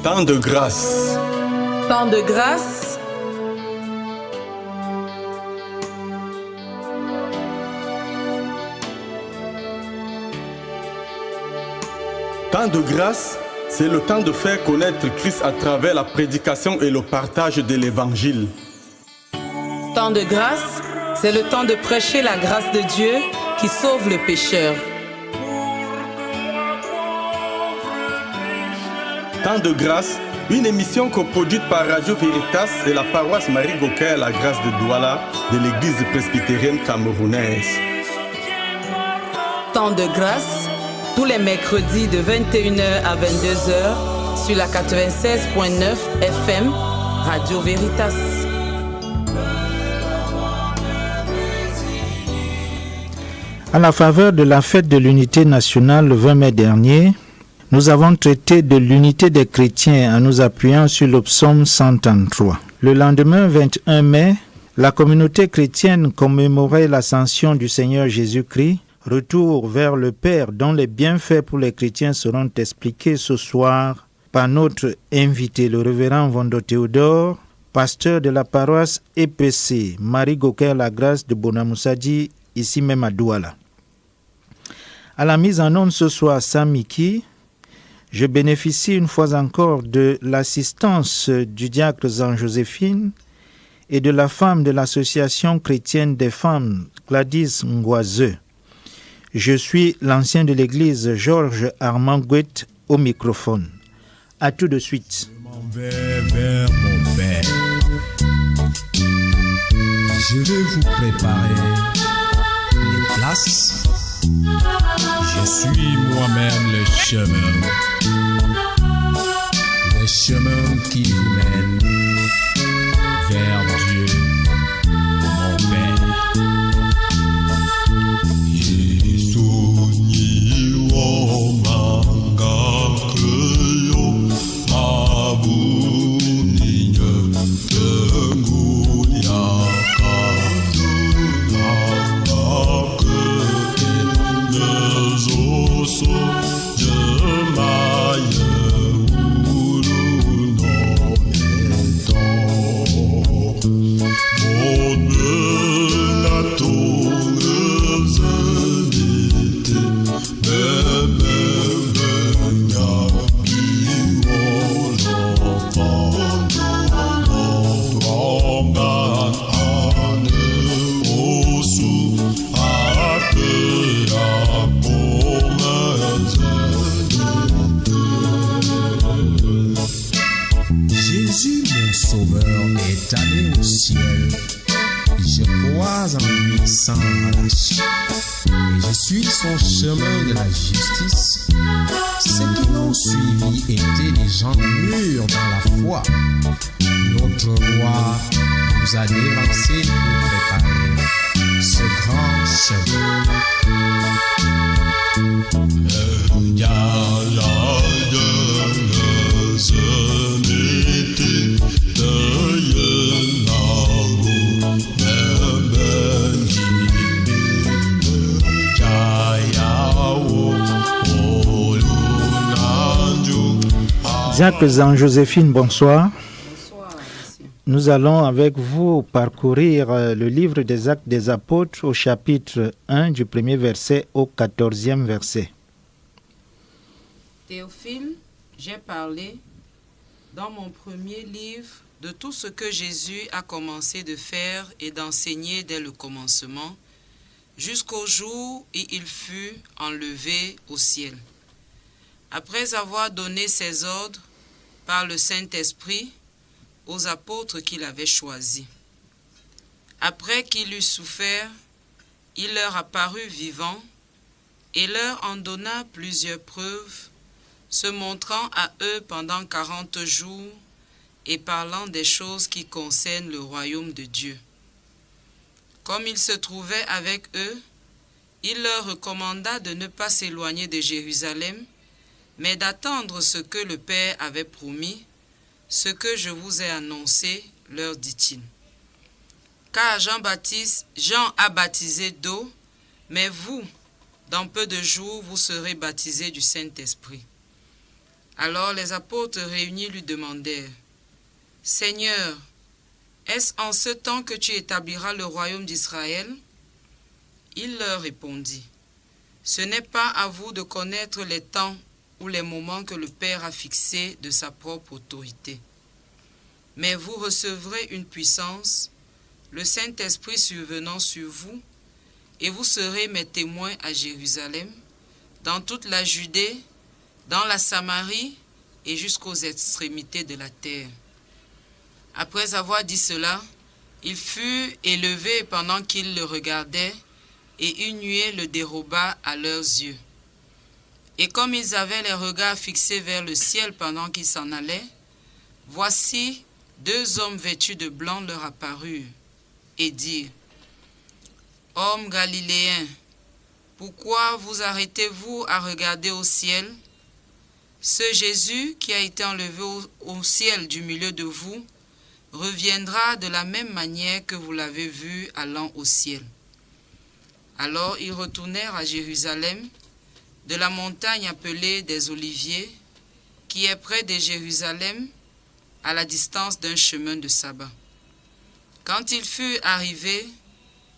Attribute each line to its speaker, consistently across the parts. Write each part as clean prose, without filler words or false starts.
Speaker 1: Temps de grâce.
Speaker 2: Temps de grâce.
Speaker 1: Temps de grâce, c'est le temps de faire connaître Christ à travers la prédication et le partage de l'Évangile.
Speaker 2: Temps de grâce, c'est le temps de prêcher la grâce de Dieu qui sauve le pécheur.
Speaker 1: Temps de grâce, une émission coproduite par Radio Veritas et la paroisse Marie Goker la grâce de Douala de l'église presbytérienne camerounaise.
Speaker 2: Temps de grâce, tous les mercredis de 21h à 22h sur la 96.9 FM Radio Veritas.
Speaker 3: À la faveur de la fête de l'unité nationale le 20 mai dernier, nous avons traité de l'unité des chrétiens en nous appuyant sur le psaume 133. Le lendemain 21 mai, la communauté chrétienne commémorait l'ascension du Seigneur Jésus-Christ, retour vers le Père dont les bienfaits pour les chrétiens seront expliqués ce soir par notre invité, le révérend Vondo Théodore, pasteur de la paroisse EPC, Marie Goker la grâce de Bonamoussadi, ici même à Douala. À la mise en onde ce soir, Samiki, je bénéficie une fois encore de l'assistance du diacre Jean-Joséphine et de la femme de l'association chrétienne des femmes, Gladys Ngoiseux. Je suis l'ancien de l'église Georges Armand Gouet au microphone. À tout de suite.
Speaker 4: Je m'en vais vers mon Père. Je vais vous préparer des places. Je suis moi-même le chemin. Le chemin qui vous mène vers Dieu, mon Père.
Speaker 5: Son chemin de la justice, ceux qui l'ont suivi étaient des gens mûrs dans la foi. Notre roi nous a dévancés pour préparer ce grand chemin.
Speaker 3: Jacques Jean-Joséphine, bonsoir.
Speaker 2: Bonsoir.
Speaker 3: Nous allons avec vous parcourir le livre des Actes des Apôtres au chapitre 1 du premier verset au 14e verset.
Speaker 2: Théophile, j'ai parlé dans mon premier livre de tout ce que Jésus a commencé de faire et d'enseigner dès le commencement, jusqu'au jour où il fut enlevé au ciel. Après avoir donné ses ordres par le Saint-Esprit aux apôtres qu'il avait choisis. Après qu'il eut souffert, il leur apparut vivant et leur en donna plusieurs preuves, se montrant à eux pendant 40 jours et parlant des choses qui concernent le royaume de Dieu. Comme il se trouvait avec eux, il leur recommanda de ne pas s'éloigner de Jérusalem, mais d'attendre ce que le Père avait promis, ce que je vous ai annoncé, leur dit-il. Car Jean a baptisé d'eau, mais vous, dans peu de jours, vous serez baptisés du Saint-Esprit. Alors les apôtres réunis lui demandèrent, « Seigneur, est-ce en ce temps que tu établiras le royaume d'Israël ?» Il leur répondit, « Ce n'est pas à vous de connaître les temps ou les moments que le Père a fixés de sa propre autorité. Mais vous recevrez une puissance, le Saint-Esprit survenant sur vous, et vous serez mes témoins à Jérusalem, dans toute la Judée, dans la Samarie et jusqu'aux extrémités de la terre. » Après avoir dit cela, il fut élevé pendant qu'ils le regardaient, et une nuée le déroba à leurs yeux. Et comme ils avaient les regards fixés vers le ciel pendant qu'ils s'en allaient, voici 2 hommes vêtus de blanc leur apparurent, et dirent, « Hommes galiléens, pourquoi vous arrêtez-vous à regarder au ciel? Ce Jésus qui a été enlevé au ciel du milieu de vous reviendra de la même manière que vous l'avez vu allant au ciel. » Alors ils retournèrent à Jérusalem, de la montagne appelée des Oliviers, qui est près de Jérusalem, à la distance d'un chemin de sabbat. Quand ils furent arrivés,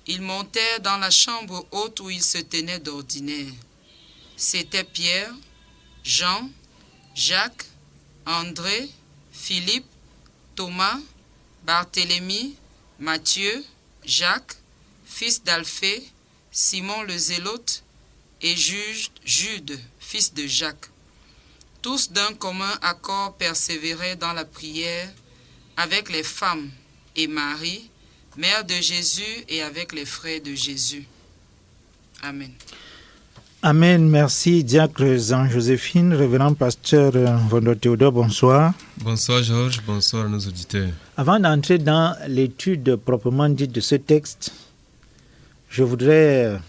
Speaker 2: ils montèrent dans la chambre haute où ils se tenaient d'ordinaire. C'étaient Pierre, Jean, Jacques, André, Philippe, Thomas, Barthélemy, Matthieu, Jacques, fils d'Alphée, Simon le Zélote, et Jude, fils de Jacques. Tous d'un commun accord persévéraient dans la prière avec les femmes et Marie, mère de Jésus, et avec les frères de Jésus. Amen.
Speaker 3: Amen, merci diacre Jean-Joséphine, révérend pasteur Vondor Théodore, bonsoir.
Speaker 6: Bonsoir Georges, bonsoir à nos auditeurs.
Speaker 3: Avant d'entrer dans l'étude proprement dite de ce texte, je voudrais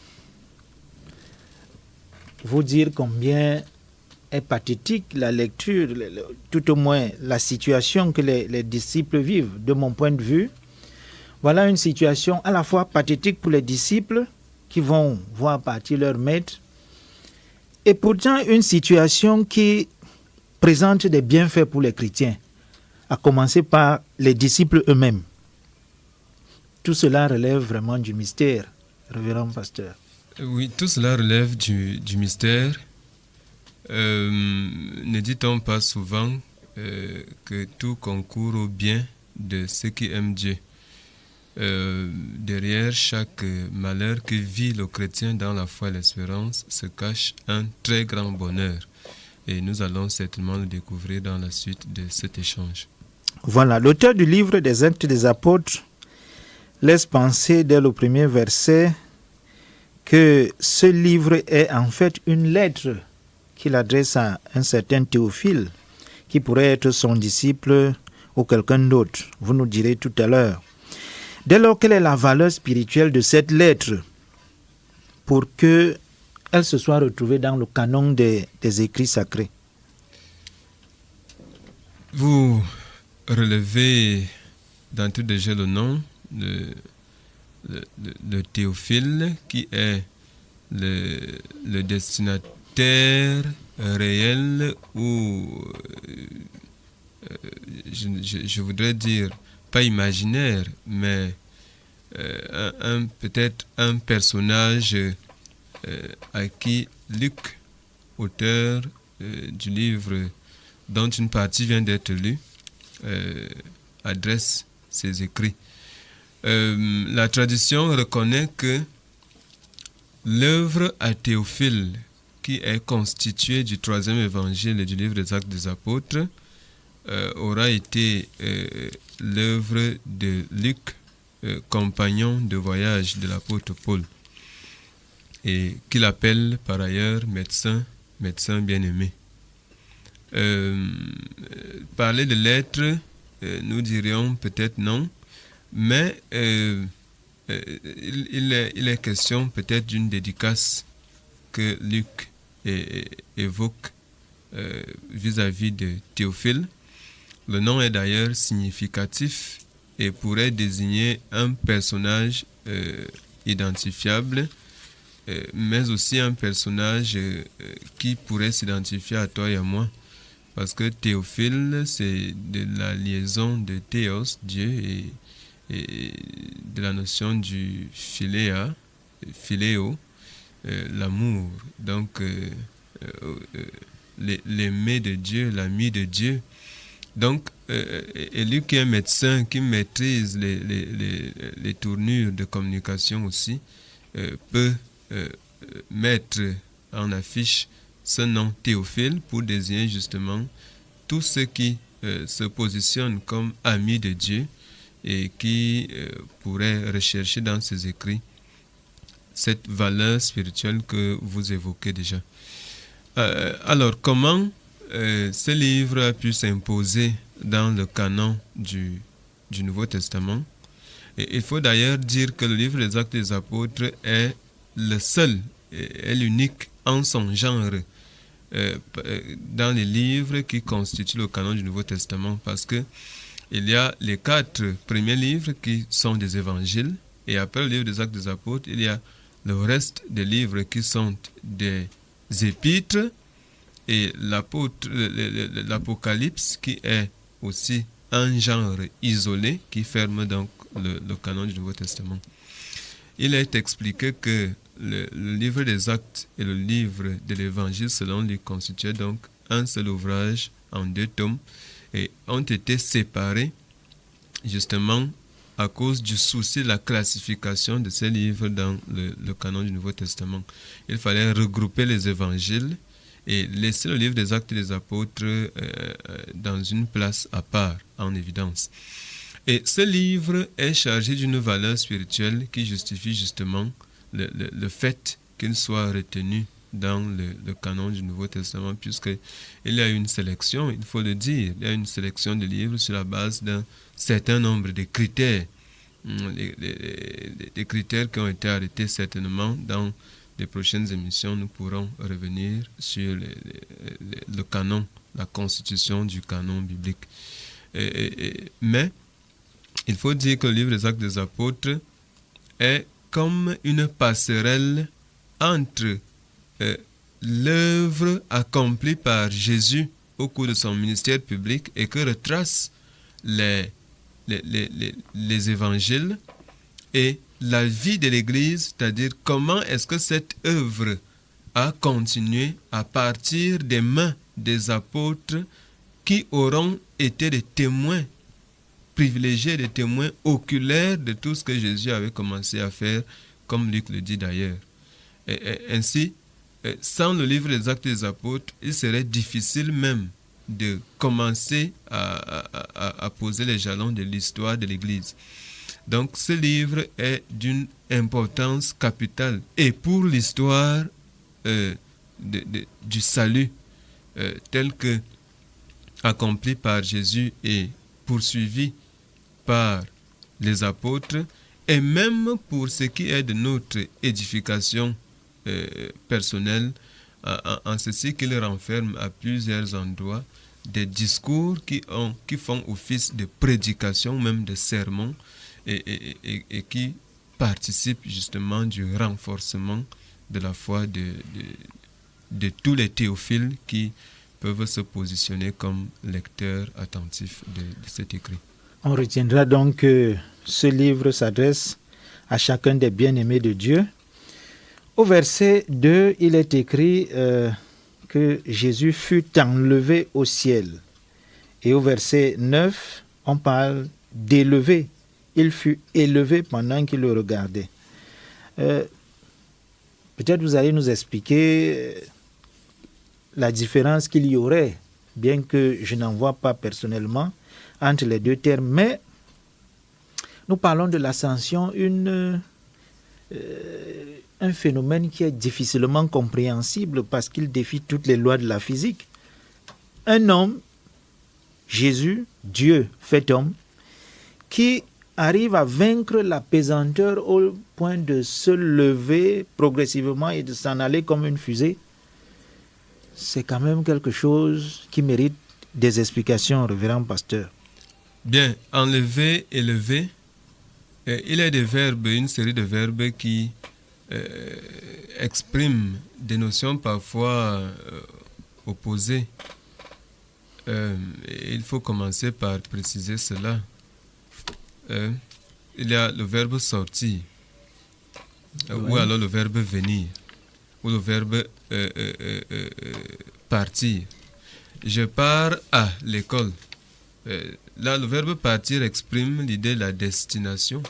Speaker 3: vous dire combien est pathétique la lecture, tout au moins la situation que les disciples vivent. De mon point de vue, voilà une situation à la fois pathétique pour les disciples qui vont voir partir leur maître, et pourtant une situation qui présente des bienfaits pour les chrétiens, à commencer par les disciples eux-mêmes. Tout cela relève vraiment du mystère, révérend pasteur.
Speaker 6: Oui, tout cela relève du mystère. Ne dit-on pas souvent que tout concourt au bien de ceux qui aiment Dieu? Derrière chaque malheur que vit le chrétien dans la foi et l'espérance se cache un très grand bonheur. Et nous allons certainement le découvrir dans la suite de cet échange.
Speaker 3: Voilà, l'auteur du livre des Actes des Apôtres laisse penser dès le premier verset que ce livre est en fait une lettre qu'il adresse à un certain Théophile, qui pourrait être son disciple ou quelqu'un d'autre. Vous nous direz tout à l'heure. Dès lors, quelle est la valeur spirituelle de cette lettre pour qu'elle se soit retrouvée dans le canon des écrits sacrés?
Speaker 6: Vous relevez d'entrée déjà le nom de Théophile, qui est le destinataire réel, ou je voudrais dire pas imaginaire, mais peut-être un personnage à qui Luc, auteur du livre dont une partie vient d'être lue, adresse ses écrits. La tradition reconnaît que l'œuvre à Théophile, qui est constituée du 3e évangile et du livre des Actes des Apôtres, aura été l'œuvre de Luc, compagnon de voyage de l'apôtre Paul, et qu'il appelle par ailleurs médecin bien-aimé. Parler de lettres, nous dirions peut-être non, mais il est question peut-être d'une dédicace que Luc évoque vis-à-vis de Théophile. Le nom est d'ailleurs significatif et pourrait désigner un personnage identifiable, mais aussi un personnage qui pourrait s'identifier à toi et à moi, parce que théophile, c'est de la liaison de théos, Dieu, et de la notion du philéo, l'amour. Donc, l'aimer de Dieu, l'ami de Dieu. Donc, et lui qui est médecin, qui maîtrise les tournures de communication aussi, peut mettre en affiche ce nom théophile pour désigner justement tous ceux qui se positionnent comme amis de Dieu et qui pourraient rechercher dans ses écrits cette valeur spirituelle que vous évoquez déjà. Alors, comment ce livre a pu s'imposer dans le canon du Nouveau Testament? Et il faut d'ailleurs dire que le livre des Actes des Apôtres est le seul, est l'unique en son genre dans les livres qui constituent le canon du Nouveau Testament, parce que il y a les 4 premiers livres qui sont des évangiles, et après le livre des Actes des Apôtres, il y a le reste des livres qui sont des épîtres, et l'Apocalypse qui est aussi un genre isolé qui ferme donc le canon du Nouveau Testament. Il est expliqué que le livre des Actes et le livre de l'Évangile, selon lui, constituaient donc un seul ouvrage en 2 tomes et ont été séparés justement à cause du souci de la classification de ces livres dans le canon du Nouveau Testament. Il fallait regrouper les évangiles et laisser le livre des Actes des Apôtres dans une place à part, en évidence. Et ce livre est chargé d'une valeur spirituelle qui justifie justement le fait qu'il soit retenu dans le canon du Nouveau Testament, puisqu'il y a une sélection, il faut le dire, il y a une sélection de livres sur la base d'un certain nombre de critères, des critères qui ont été arrêtés certainement. Dans les prochaines émissions, nous pourrons revenir sur le canon, la constitution du canon biblique. Mais il faut dire que le livre des Actes des Apôtres est comme une passerelle entre l'œuvre accomplie par Jésus au cours de son ministère public et que retracent les évangiles, et la vie de l'Église, c'est-à-dire comment est-ce que cette œuvre a continué à partir des mains des apôtres qui auront été des témoins privilégiés, des témoins oculaires de tout ce que Jésus avait commencé à faire, comme Luc le dit d'ailleurs. Et ainsi, sans le livre des Actes des Apôtres, il serait difficile même de commencer à poser les jalons de l'histoire de l'Église. Donc ce livre est d'une importance capitale et pour l'histoire du salut tel que accompli par Jésus et poursuivi par les apôtres, et même pour ce qui est de notre édification personnelle, en ceci qu'il renferme à plusieurs endroits des discours qui font office de prédication, même de sermons, et qui participent justement du renforcement de la foi de tous les théophiles qui peuvent se positionner comme lecteurs attentifs de cet écrit.
Speaker 3: On retiendra donc que ce livre s'adresse à chacun des bien-aimés de Dieu. Au verset 2, il est écrit que Jésus fut enlevé au ciel. Et au verset 9, on parle d'élever. Il fut élevé pendant qu'il le regardait. Peut-être vous allez nous expliquer la différence qu'il y aurait, bien que je n'en vois pas personnellement, entre les deux termes. Mais nous parlons de l'ascension, un phénomène qui est difficilement compréhensible parce qu'il défie toutes les lois de la physique. Un homme, Jésus, Dieu fait homme, qui arrive à vaincre la pesanteur au point de se lever progressivement et de s'en aller comme une fusée, c'est quand même quelque chose qui mérite des explications, révérend pasteur.
Speaker 6: Bien, enlever, élever, il y a des verbes, une série de verbes qui expriment des notions parfois opposées. Il faut commencer par préciser cela. Il y a le verbe sortir, ou alors le verbe venir, ou le verbe partir. Je pars à l'école. Là, le verbe partir exprime l'idée de la destination.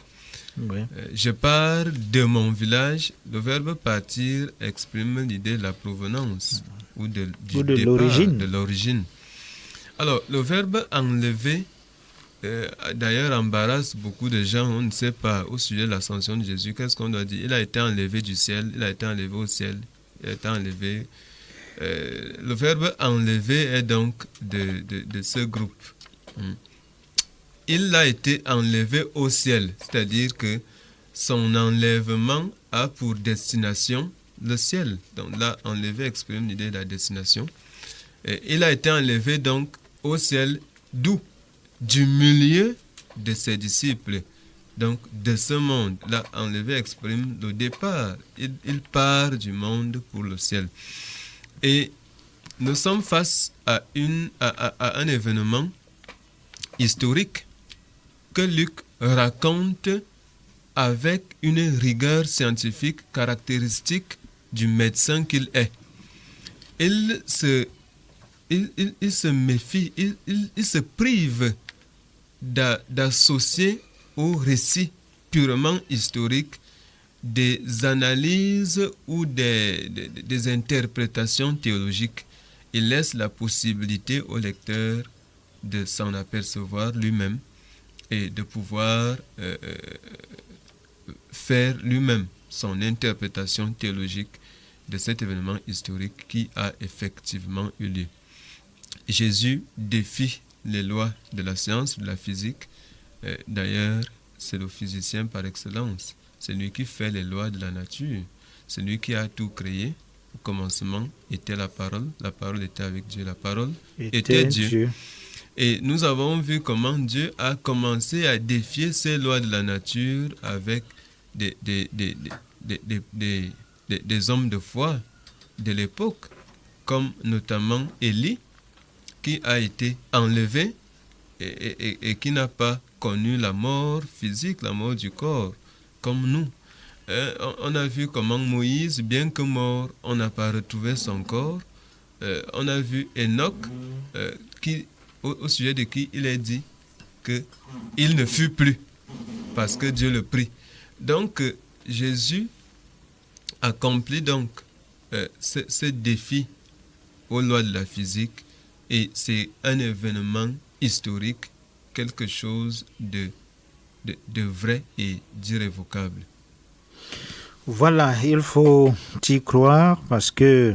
Speaker 3: Oui.
Speaker 6: Je pars de mon village. Le verbe partir exprime l'idée de la provenance ou du départ,
Speaker 3: l'origine.
Speaker 6: de l'origine. Alors, le verbe enlever, d'ailleurs, embarrasse beaucoup de gens. On ne sait pas au sujet de l'ascension de Jésus. Qu'est-ce qu'on doit dire? Il a été enlevé du ciel. Il a été enlevé au ciel. Il a été enlevé. Le verbe enlever est donc de ce groupe. Il a été enlevé au ciel, c'est-à-dire que son enlèvement a pour destination le ciel. Donc là, enlever exprime l'idée de la destination. Et il a été enlevé donc au ciel, d'où? Du milieu de ses disciples. Donc de ce monde. Là, enlever exprime le départ. Il part du monde pour le ciel. Et nous sommes face à un événement historique que Luc raconte avec une rigueur scientifique caractéristique du médecin qu'il est. Il se méfie, il se prive d'associer au récit purement historique des analyses ou des interprétations théologiques. Il laisse la possibilité au lecteur de s'en apercevoir lui-même et de pouvoir faire lui-même son interprétation théologique de cet événement historique qui a effectivement eu lieu. Jésus défie les lois de la science, de la physique. D'ailleurs, c'est le physicien par excellence. C'est lui qui fait les lois de la nature. C'est lui qui a tout créé. Au commencement était la parole était avec Dieu, la parole était Dieu. Et nous avons vu comment Dieu a commencé à défier ces lois de la nature avec des hommes de foi de l'époque, comme notamment Élie, qui a été enlevé et qui n'a pas connu la mort physique, la mort du corps, comme nous. On a vu comment Moïse, bien que mort, on n'a pas retrouvé son corps. On a vu Enoch, au sujet de qui il est dit qu'il ne fut plus, parce que Dieu le prit. Donc, Jésus accomplit donc ce défi aux lois de la physique, et c'est un événement historique, quelque chose de vrai et d'irrévocable.
Speaker 3: Voilà, il faut y croire parce que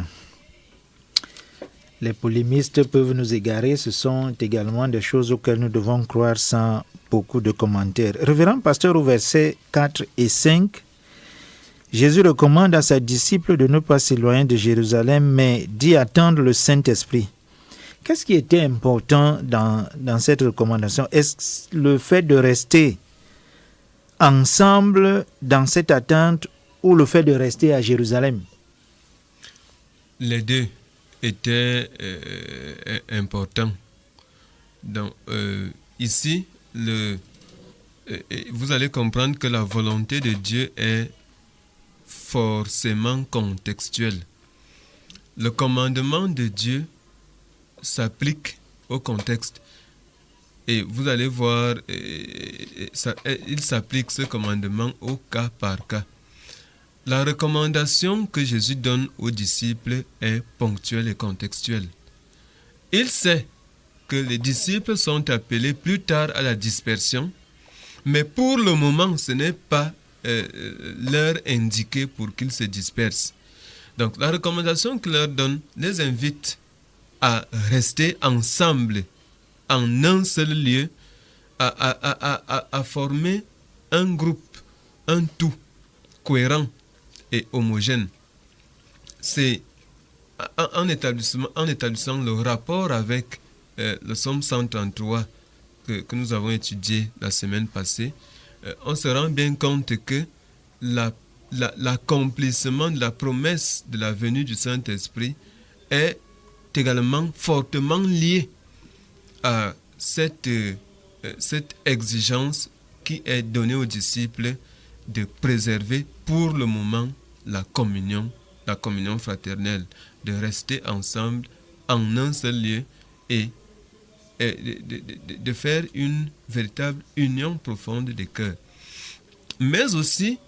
Speaker 3: les polémistes peuvent nous égarer. Ce sont également des choses auxquelles nous devons croire sans beaucoup de commentaires. Révérend pasteur, au verset 4 et 5, Jésus recommande à ses disciples de ne pas s'éloigner de Jérusalem, mais d'y attendre le Saint-Esprit. Qu'est-ce qui était important dans cette recommandation? Est-ce le fait de rester ensemble dans cette attente ou le fait de rester à Jérusalem?
Speaker 6: Les deux étaient importants. Donc, ici, vous allez comprendre que la volonté de Dieu est forcément contextuelle. Le commandement de Dieu s'applique au contexte. Et vous allez voir, il s'applique ce commandement au cas par cas. La recommandation que Jésus donne aux disciples est ponctuelle et contextuelle. Il sait que les disciples sont appelés plus tard à la dispersion, mais pour le moment, ce n'est pas l'heure indiquée pour qu'ils se dispersent. Donc, la recommandation qu'il leur donne les invite à rester ensemble, en un seul lieu, à former un groupe, un tout cohérent et homogène. C'est en établissant le rapport avec le psaume 133 que nous avons étudié la semaine passée, on se rend bien compte que l'accomplissement de la promesse de la venue du Saint-Esprit est également fortement lié à cette exigence qui est donnée aux disciples de préserver pour le moment la communion fraternelle, de rester ensemble en un seul lieu et de faire une véritable union profonde des cœurs. Mais aussi,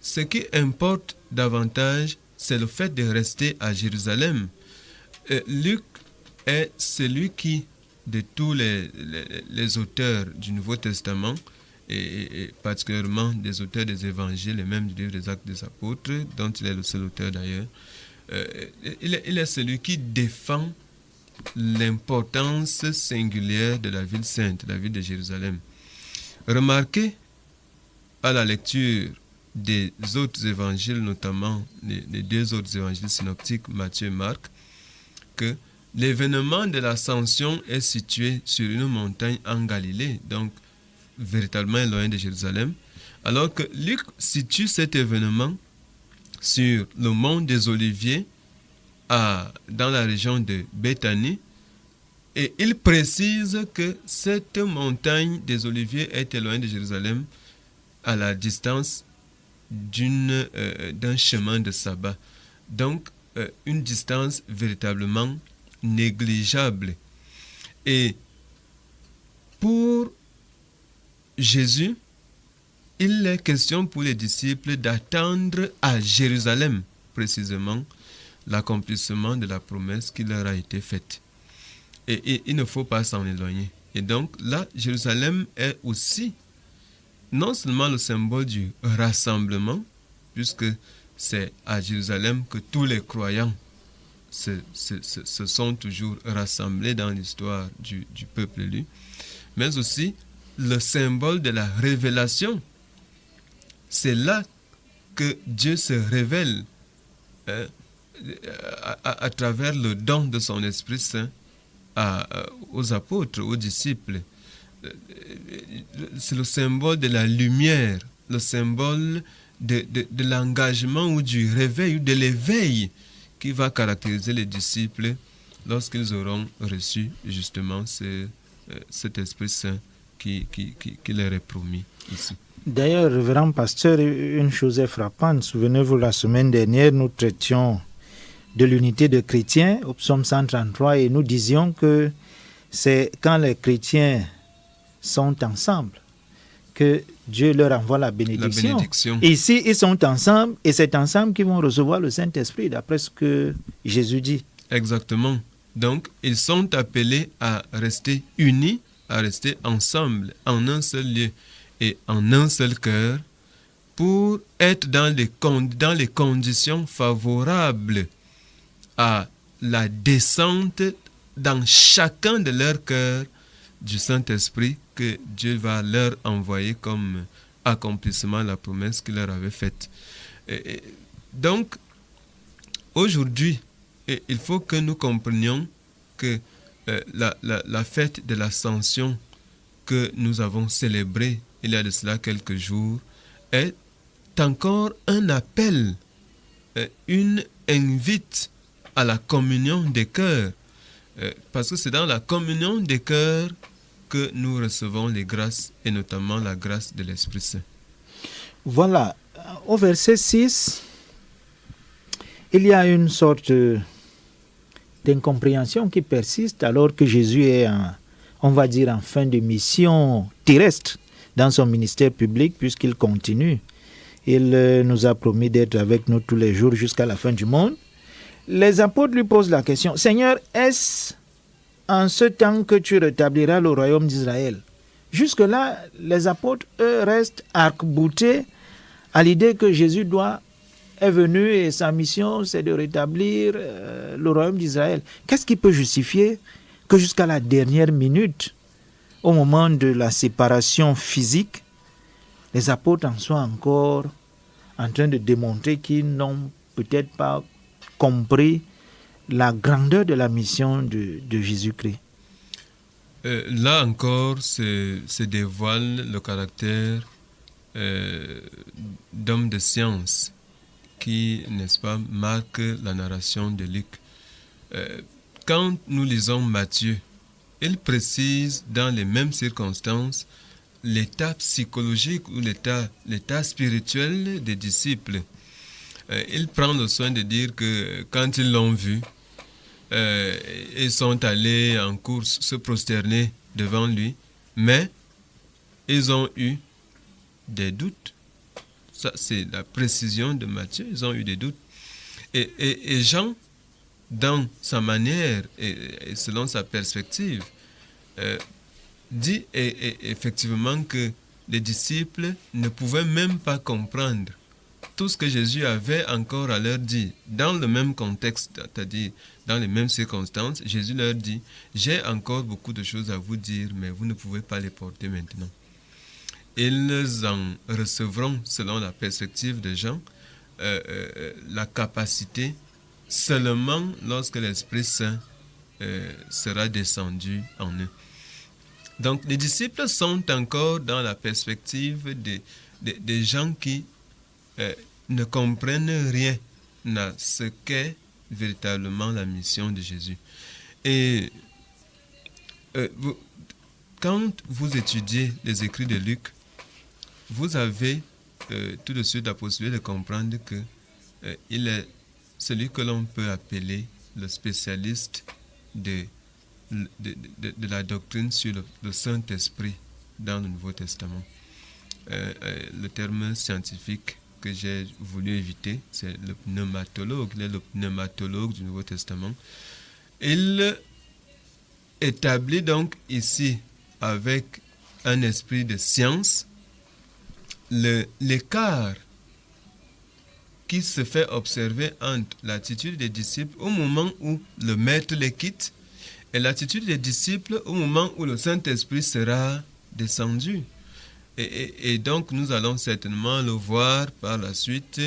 Speaker 6: ce qui importe davantage, c'est le fait de rester à Jérusalem. Luc est celui qui, de tous les auteurs du Nouveau Testament, et particulièrement des auteurs des évangiles et même du livre des Actes des Apôtres, dont il est le seul auteur d'ailleurs, il est celui qui défend l'importance singulière de la ville sainte, la ville de Jérusalem. Remarquez à la lecture des autres évangiles, notamment les deux autres évangiles synoptiques, Matthieu et Marc, que l'événement de l'ascension est situé sur une montagne en Galilée, donc véritablement loin de Jérusalem, alors que Luc situe cet événement sur le mont des Oliviers dans la région de Béthanie, et il précise que cette montagne des Oliviers était loin de Jérusalem à la distance d'un chemin de sabbat. Donc, une distance véritablement négligeable. Et pour Jésus, il est question pour les disciples d'attendre à Jérusalem, précisément, l'accomplissement de la promesse qui leur a été faite. Et il ne faut pas s'en éloigner. Et donc là, Jérusalem est aussi non seulement le symbole du rassemblement, puisque c'est à Jérusalem que tous les croyants se sont toujours rassemblés dans l'histoire du peuple élu, mais aussi le symbole de la révélation. C'est là que Dieu se révèle à travers le don de son Esprit Saint aux apôtres, aux disciples. C'est le symbole de la lumière, le symbole de l'engagement ou du réveil ou de l'éveil qui va caractériser les disciples lorsqu'ils auront reçu justement cet Esprit Saint qui leur est promis ici.
Speaker 3: D'ailleurs, révérend pasteur, une chose est frappante. Souvenez-vous, la semaine dernière, nous traitions de l'unité des chrétiens au psaume 133 et nous disions que c'est quand les chrétiens sont ensemble que Dieu leur envoie la bénédiction. Ici, ils sont ensemble et c'est ensemble qu'ils vont recevoir le Saint-Esprit, d'après ce que Jésus dit.
Speaker 6: Exactement. Donc, ils sont appelés à rester unis, à rester ensemble, en un seul lieu et en un seul cœur, pour être dans les conditions favorables à la descente dans chacun de leurs cœurs du Saint-Esprit que Dieu va leur envoyer comme accomplissement de la promesse qu'il leur avait faite. Donc, aujourd'hui, il faut que nous comprenions que la fête de l'Ascension que nous avons célébrée il y a de cela quelques jours est encore un appel, une invite à la communion des cœurs, parce que c'est dans la communion des cœurs que nous recevons les grâces, et notamment la grâce de l'Esprit Saint.
Speaker 3: Voilà, au verset 6, il y a une sorte d'incompréhension qui persiste alors que Jésus est, on va dire, en fin de mission terrestre dans son ministère public, puisqu'il continue. Il nous a promis d'être avec nous tous les jours jusqu'à la fin du monde. Les apôtres lui posent la question: Seigneur, est-ce en ce temps que tu rétabliras le royaume d'Israël? Jusque-là, les apôtres, eux, restent arc-boutés à l'idée que Jésus est venu et sa mission, c'est de rétablir le royaume d'Israël. Qu'est-ce qui peut justifier que jusqu'à la dernière minute, au moment de la séparation physique, les apôtres en soient encore en train de démontrer qu'ils n'ont peut-être pas compris la grandeur de la mission de Jésus-Christ?
Speaker 6: Là encore, se dévoile le caractère d'homme de science qui, n'est-ce pas, marque la narration de Luc. Quand nous lisons Matthieu, il précise dans les mêmes circonstances l'état psychologique ou l'état spirituel des disciples. Il prend le soin de dire que quand ils l'ont vu, ils sont allés en course se prosterner devant lui, mais ils ont eu des doutes. Ça, c'est la précision de Matthieu, ils ont eu des doutes. Et Jean, dans sa manière et selon sa perspective, dit effectivement que les disciples ne pouvaient même pas comprendre tout ce que Jésus avait encore à leur dire. Dans le même contexte, c'est-à-dire dans les mêmes circonstances, Jésus leur dit « J'ai encore beaucoup de choses à vous dire, mais vous ne pouvez pas les porter maintenant. » Ils en recevront, selon la perspective de Jean, la capacité seulement lorsque l'Esprit Saint sera descendu en eux. Donc, les disciples sont encore dans la perspective des gens qui ne comprennent rien à ce qu'est véritablement la mission de Jésus. Et quand vous étudiez les écrits de Luc, vous avez tout de suite la possibilité de comprendre que il est celui que l'on peut appeler le spécialiste de la doctrine sur le Saint-Esprit dans le Nouveau Testament. Le terme scientifique que j'ai voulu éviter, c'est le pneumatologue. Il est le pneumatologue du Nouveau Testament. Il établit donc ici, avec un esprit de science, l'écart qui se fait observer entre l'attitude des disciples au moment où le maître les quitte et l'attitude des disciples au moment où le Saint-Esprit sera descendu. Et donc nous allons certainement le voir par la suite,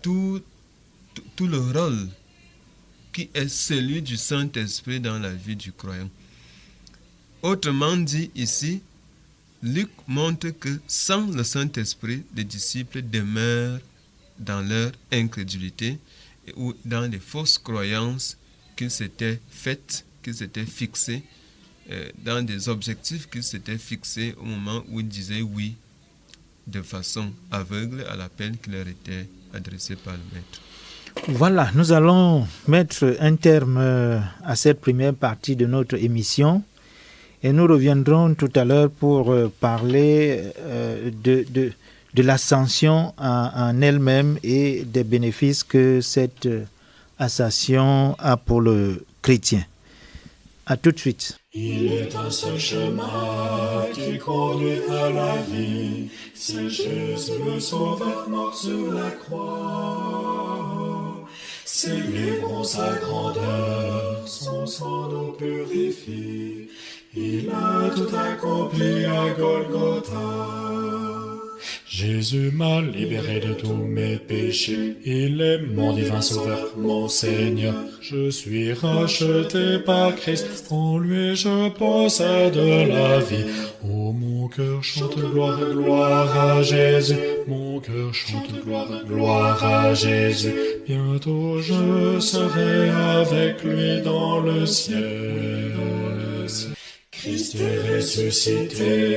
Speaker 6: tout le rôle qui est celui du Saint-Esprit dans la vie du croyant. Autrement dit ici, Luc montre que sans le Saint-Esprit, les disciples demeurent dans leur incrédulité ou dans les fausses croyances qu'ils s'étaient faites, qu'ils s'étaient fixées, dans des objectifs qu'ils s'étaient fixés au moment où ils disaient oui de façon aveugle à l'appel qui leur était adressé par le Maître.
Speaker 3: Voilà, nous allons mettre un terme à cette première partie de notre émission et nous reviendrons tout à l'heure pour parler de l'ascension en elle-même et des bénéfices que cette ascension a pour le chrétien. À tout de suite.
Speaker 7: Il est un seul chemin qui conduit à la vie, c'est Jésus le Sauveur mort sur la croix. Célébrons sa grandeur, son sang nous purifie, il a tout accompli à Golgotha. Jésus m'a libéré de tous mes péchés, il est mon divin sauveur, mon Seigneur. Je suis racheté par Christ, en lui je possède la vie. Oh, mon cœur chante gloire, gloire à Jésus, mon cœur chante gloire, gloire à Jésus. Bientôt je serai avec lui dans le ciel. Christ est ressuscité,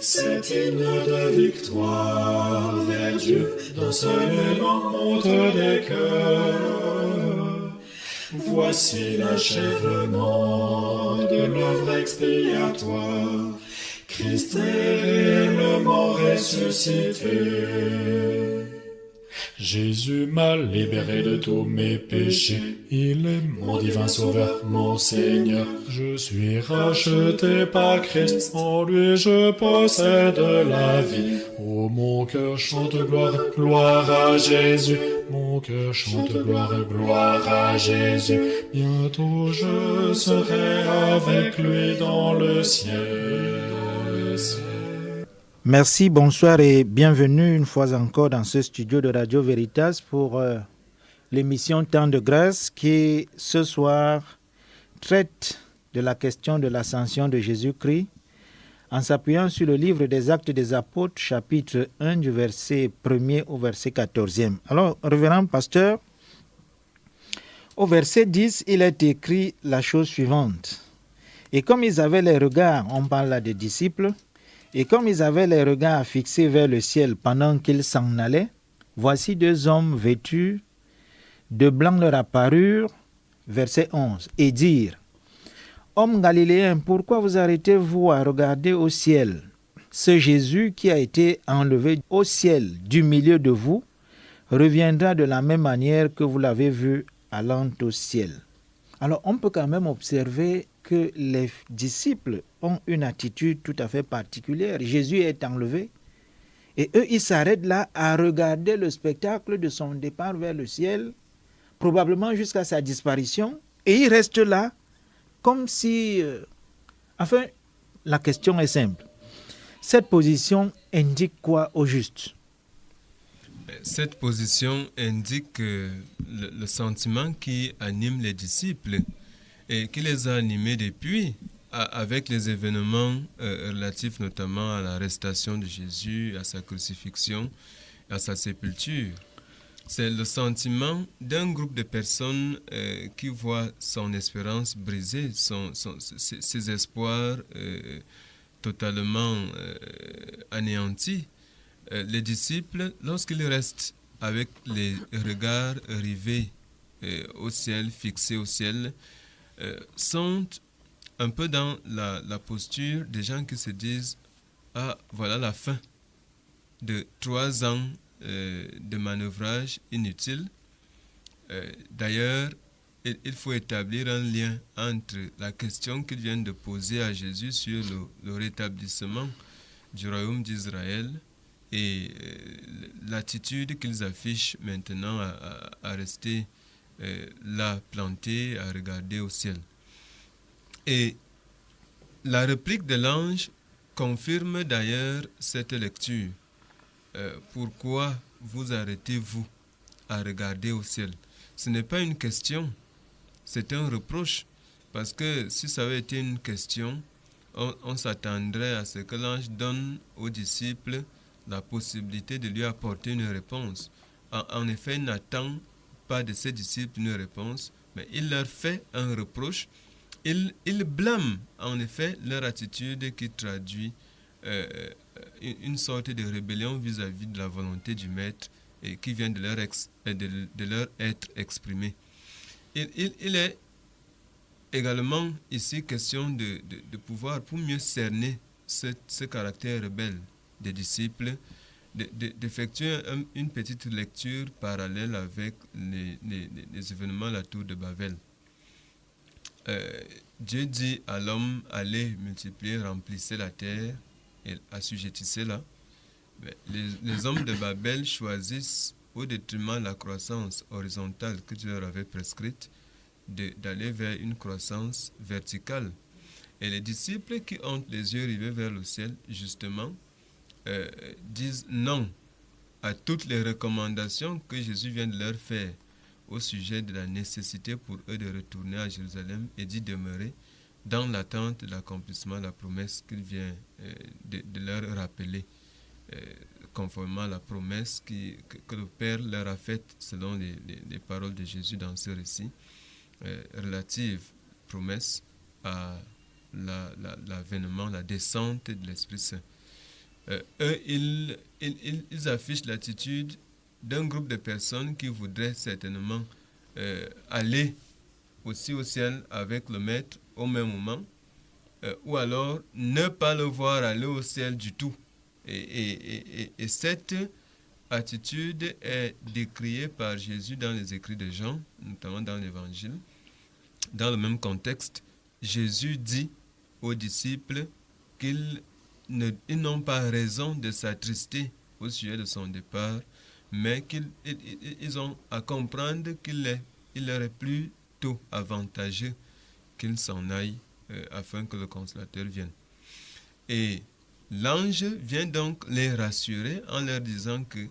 Speaker 7: c'est hymne de victoire vers Dieu, dans ce élan monte des cœurs. Voici l'achèvement de l'œuvre expiatoire, Christ est réellement ressuscité. Jésus m'a libéré de tous mes péchés, il est mon divin sauveur, mon Seigneur. Je suis racheté par Christ, en lui je possède la vie. Oh, mon cœur chante gloire, gloire à Jésus, mon cœur chante gloire, gloire à Jésus. Bientôt je serai avec lui dans le ciel.
Speaker 3: Merci, bonsoir et bienvenue une fois encore dans ce studio de Radio Veritas pour l'émission Temps de grâce qui, ce soir, traite de la question de l'ascension de Jésus-Christ en s'appuyant sur le livre des Actes des Apôtres, chapitre 1, du verset 1er au verset 14e. Alors, révérend pasteur, au verset 10, il est écrit la chose suivante. Et comme ils avaient les regards, on parle là des disciples, et comme ils avaient les regards fixés vers le ciel pendant qu'ils s'en allaient, voici 2 hommes vêtus de blanc leur apparurent, verset 11, et dirent, « Hommes galiléens, pourquoi vous arrêtez-vous à regarder au ciel ? Ce Jésus qui a été enlevé au ciel du milieu de vous reviendra de la même manière que vous l'avez vu allant au ciel. » Alors on peut quand même observer que les disciples ont une attitude tout à fait particulière. Jésus est enlevé et eux ils s'arrêtent là à regarder le spectacle de son départ vers le ciel, probablement jusqu'à sa disparition, et ils restent là comme si... Enfin, la question est simple. Cette position indique quoi au juste ?
Speaker 6: Cette position indique le sentiment qui anime les disciples et qui les a animés depuis, avec les événements relatifs notamment à l'arrestation de Jésus, à sa crucifixion, à sa sépulture. C'est le sentiment d'un groupe de personnes qui voit son espérance brisée, ses espoirs totalement anéantis. Les disciples, lorsqu'ils restent avec les regards rivés au ciel, fixés au ciel, sont un peu dans la posture des gens qui se disent « Ah, voilà la fin de 3 ans de manœuvrage inutile. » D'ailleurs, il faut établir un lien entre la question qu'ils viennent de poser à Jésus sur le rétablissement du royaume d'Israël et l'attitude qu'ils affichent maintenant à rester là, plantés, à regarder au ciel. Et la réplique de l'ange confirme d'ailleurs cette lecture. Pourquoi vous arrêtez-vous à regarder au ciel? Ce n'est pas une question, c'est un reproche. Parce que si ça avait été une question, on s'attendrait à ce que l'ange donne aux disciples la possibilité de lui apporter une réponse. En effet, il n'attend pas de ses disciples une réponse, mais il leur fait un reproche. Il blâme en effet leur attitude qui traduit une sorte de rébellion vis-à-vis de la volonté du Maître et qui vient de leur être exprimée. Il est également ici question de pouvoir, pour mieux cerner ce caractère rebelle des disciples, d'effectuer une petite lecture parallèle avec les événements à la tour de Babel. Dieu dit à l'homme, allez multiplier, remplissez la terre et assujettissez-la. Les hommes de Babel choisissent, au détriment de la croissance horizontale que Dieu leur avait prescrite, d'aller vers une croissance verticale. Et les disciples qui ont les yeux rivés vers le ciel, justement, disent non à toutes les recommandations que Jésus vient de leur faire au sujet de la nécessité pour eux de retourner à Jérusalem et d'y demeurer dans l'attente de l'accomplissement de la promesse qu'il vient de leur rappeler, conformément à la promesse que le Père leur a faite selon les paroles de Jésus dans ce récit, relative promesse à l'avènement, la descente de l'Esprit Saint. Eux, ils affichent l'attitude d'un groupe de personnes qui voudraient certainement aller aussi au ciel avec le Maître au même moment, ou alors ne pas le voir aller au ciel du tout. Et cette attitude est décriée par Jésus dans les écrits de Jean, notamment dans l'Évangile. Dans le même contexte, Jésus dit aux disciples qu'ils n'ont pas raison de s'attrister au sujet de son départ, mais qu'ils ont à comprendre qu'il leur est plutôt avantageux qu'ils s'en aillent afin que le Consolateur vienne. Et l'ange vient donc les rassurer en leur disant que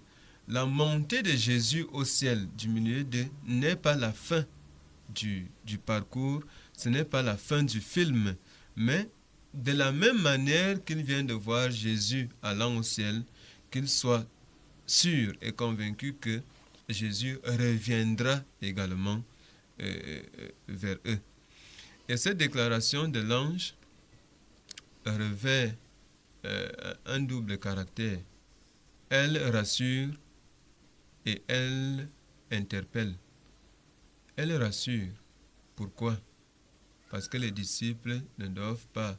Speaker 6: la montée de Jésus au ciel du milieu d'eux n'est pas la fin du parcours, ce n'est pas la fin du film, mais de la même manière qu'ils viennent de voir Jésus allant au ciel, qu'ils soient sûrs et convaincus que Jésus reviendra également vers eux. Et cette déclaration de l'ange revêt un double caractère. Elle rassure et elle interpelle. Elle rassure. Pourquoi? Parce que les disciples ne doivent pas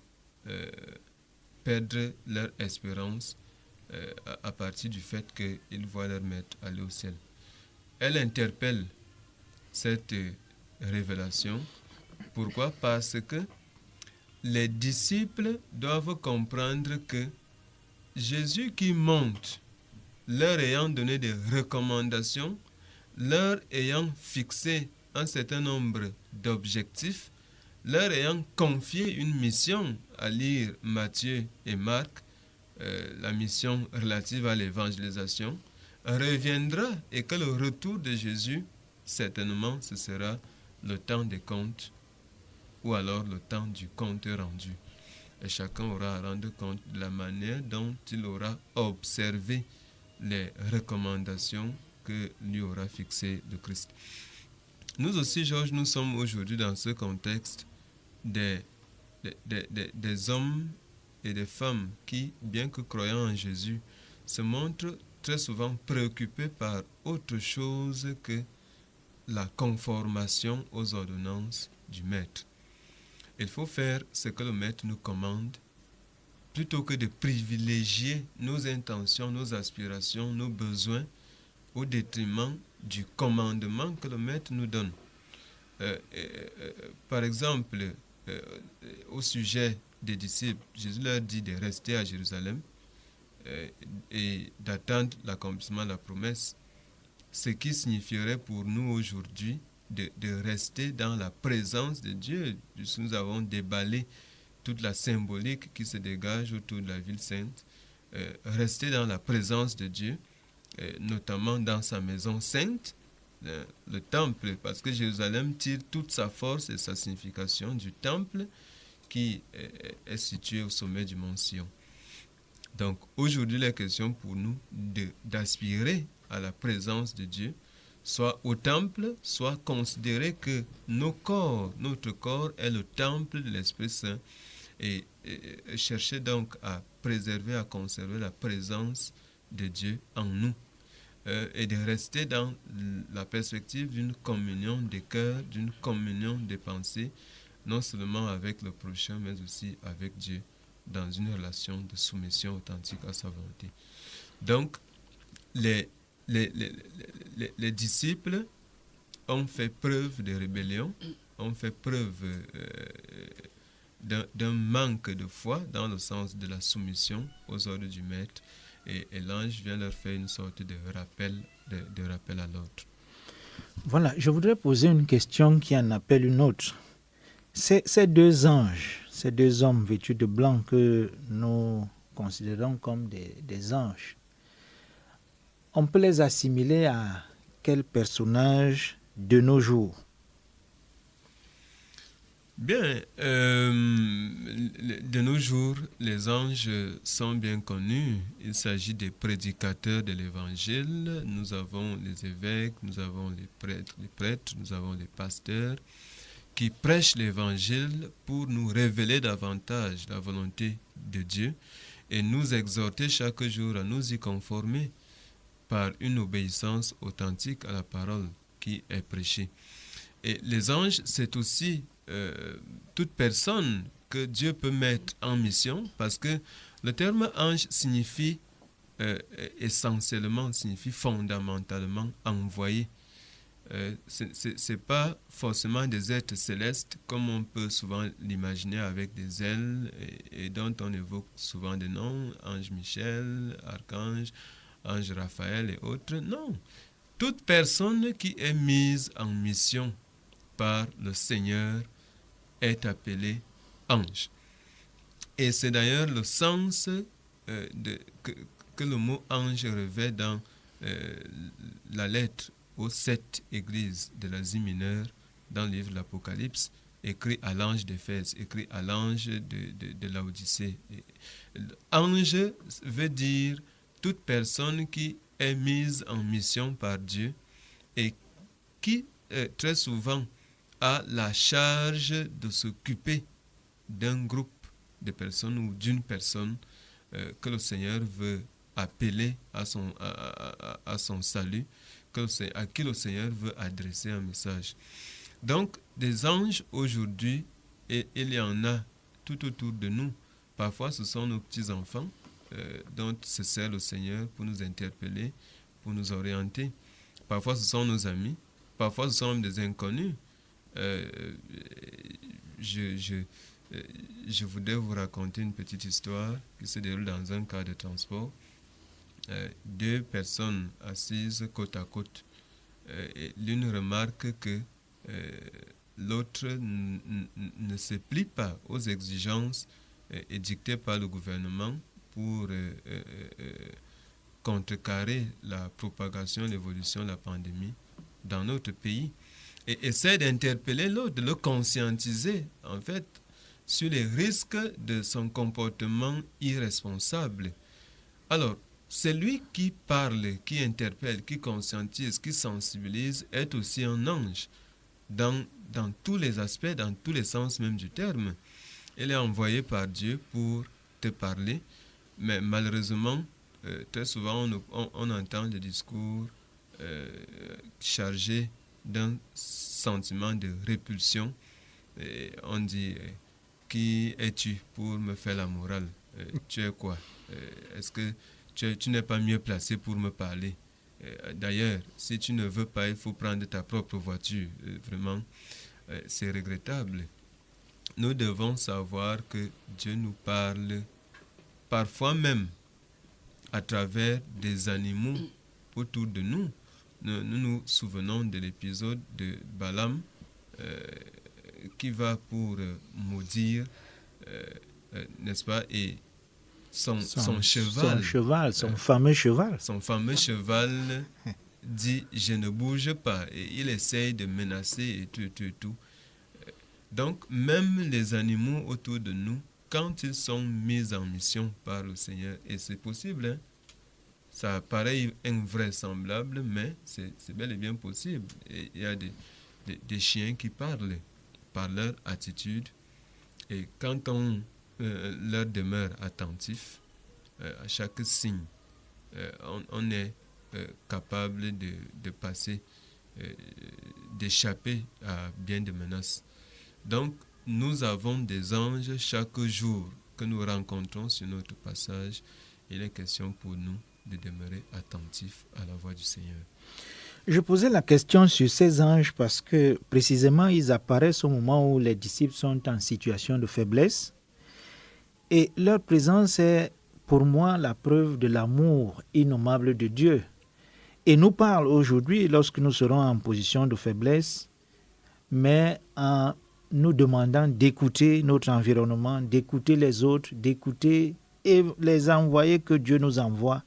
Speaker 6: perdre leur espérance à partir du fait qu'ils voient leur maître aller au ciel. Elle interpelle cette révélation. Pourquoi? Parce que les disciples doivent comprendre que Jésus qui monte, leur ayant donné des recommandations, leur ayant fixé un certain nombre d'objectifs, leur ayant confié une mission, à lire Matthieu et Marc, la mission relative à l'évangélisation, reviendra et que le retour de Jésus, certainement, ce sera le temps des comptes ou alors le temps du compte rendu. Et chacun aura à rendre compte de la manière dont il aura observé les recommandations que lui aura fixées le Christ. Nous aussi, Georges, nous sommes aujourd'hui dans ce contexte des hommes et des femmes qui, bien que croyant en Jésus, se montrent très souvent préoccupés par autre chose que la conformation aux ordonnances du Maître. Il faut faire ce que le Maître nous commande, plutôt que de privilégier nos intentions, nos aspirations, nos besoins, au détriment du commandement que le Maître nous donne. Par exemple, au sujet des disciples, Jésus leur dit de rester à Jérusalem et d'attendre l'accomplissement de la promesse, ce qui signifierait pour nous aujourd'hui de rester dans la présence de Dieu. Nous avons déballé toute la symbolique qui se dégage autour de la ville sainte. Rester dans la présence de Dieu, notamment dans sa maison sainte, le temple, parce que Jérusalem tire toute sa force et sa signification du temple qui est situé au sommet du mont Sion. Donc aujourd'hui, la question pour nous d'aspirer à la présence de Dieu, soit au temple, soit considérer que notre corps est le temple de l'Esprit Saint et chercher donc à préserver, à conserver la présence de Dieu en nous et de rester dans la perspective d'une communion des cœurs, d'une communion des pensées, non seulement avec le prochain, mais aussi avec Dieu, dans une relation de soumission authentique à sa volonté. Donc, les disciples ont fait preuve de rébellion, ont fait preuve d'un manque de foi dans le sens de la soumission aux ordres du Maître, et l'ange vient leur faire une sorte de rappel à l'ordre.
Speaker 3: Voilà, je voudrais poser une question qui en appelle une autre. Ces deux anges, ces deux hommes vêtus de blanc que nous considérons comme des anges, on peut les assimiler à quel personnage de nos jours?
Speaker 6: Bien, de nos jours, les anges sont bien connus. Il s'agit des prédicateurs de l'Évangile. Nous avons les évêques, nous avons les prêtres, nous avons les pasteurs qui prêchent l'Évangile pour nous révéler davantage la volonté de Dieu et nous exhorter chaque jour à nous y conformer par une obéissance authentique à la parole qui est prêchée. Et les anges, c'est aussi toute personne que Dieu peut mettre en mission, parce que le terme ange signifie essentiellement, signifie fondamentalement envoyé. C'est pas forcément des êtres célestes comme on peut souvent l'imaginer avec des ailes et dont on évoque souvent des noms, ange Michel, archange, ange Raphaël et autres. Non, toute personne qui est mise en mission par le Seigneur est appelé ange. Et c'est d'ailleurs le sens que le mot ange revêt dans la lettre aux 7 églises de l'Asie mineure dans le livre de l'Apocalypse, écrit à l'ange d'Éphèse, écrit à l'ange de Laodicée. Ange veut dire toute personne qui est mise en mission par Dieu et qui très souvent a la charge de s'occuper d'un groupe de personnes ou d'une personne que le Seigneur veut appeler à son salut, à qui le Seigneur veut adresser un message. Donc, des anges aujourd'hui, et il y en a tout autour de nous. Parfois, ce sont nos petits-enfants dont se sert le Seigneur pour nous interpeller, pour nous orienter. Parfois, ce sont nos amis. Parfois, ce sont même des inconnus. Je voudrais vous raconter une petite histoire qui se déroule dans un cas de transport. Deux personnes assises côte à côte. Et l'une remarque que l'autre ne se plie pas aux exigences édictées par le gouvernement pour contrecarrer la propagation, l'évolution de la pandémie dans notre pays, et essaie d'interpeller l'autre, de le conscientiser en fait sur les risques de son comportement irresponsable. Alors, celui qui parle, qui interpelle, qui conscientise, qui sensibilise est aussi un ange dans tous les aspects, dans tous les sens même du terme. Il est envoyé par Dieu pour te parler, mais malheureusement, très souvent on entend des discours chargés d'un sentiment de répulsion. Et on dit, qui es-tu pour me faire la morale? Tu es quoi? Est-ce que tu n'es pas mieux placé pour me parler? D'ailleurs, si tu ne veux pas, il faut prendre ta propre voiture. Vraiment, c'est regrettable. Nous devons savoir que Dieu nous parle parfois même à travers des animaux autour de nous. Nous nous souvenons de l'épisode de Balaam qui va pour maudire, n'est-ce pas, et son cheval.
Speaker 3: Son fameux cheval.
Speaker 6: Son fameux cheval dit « je ne bouge pas » et il essaye de menacer et tout. Donc, même les animaux autour de nous, quand ils sont mis en mission par le Seigneur, et c'est possible, hein, ça paraît invraisemblable, mais c'est bel et bien possible. Et il y a des chiens qui parlent par leur attitude, et quand on leur demeure attentif à chaque signe, on est capable de passer, d'échapper à bien des menaces. Donc, nous avons des anges chaque jour que nous rencontrons sur notre passage. Il est question pour nous de demeurer attentifs à la voix du Seigneur.
Speaker 3: Je posais la question sur ces anges parce que précisément ils apparaissent au moment où les disciples sont en situation de faiblesse. Et leur présence est pour moi la preuve de l'amour innommable de Dieu. Et nous parle aujourd'hui lorsque nous serons en position de faiblesse, mais en nous demandant d'écouter notre environnement, d'écouter les autres, d'écouter et les envoyer que Dieu nous envoie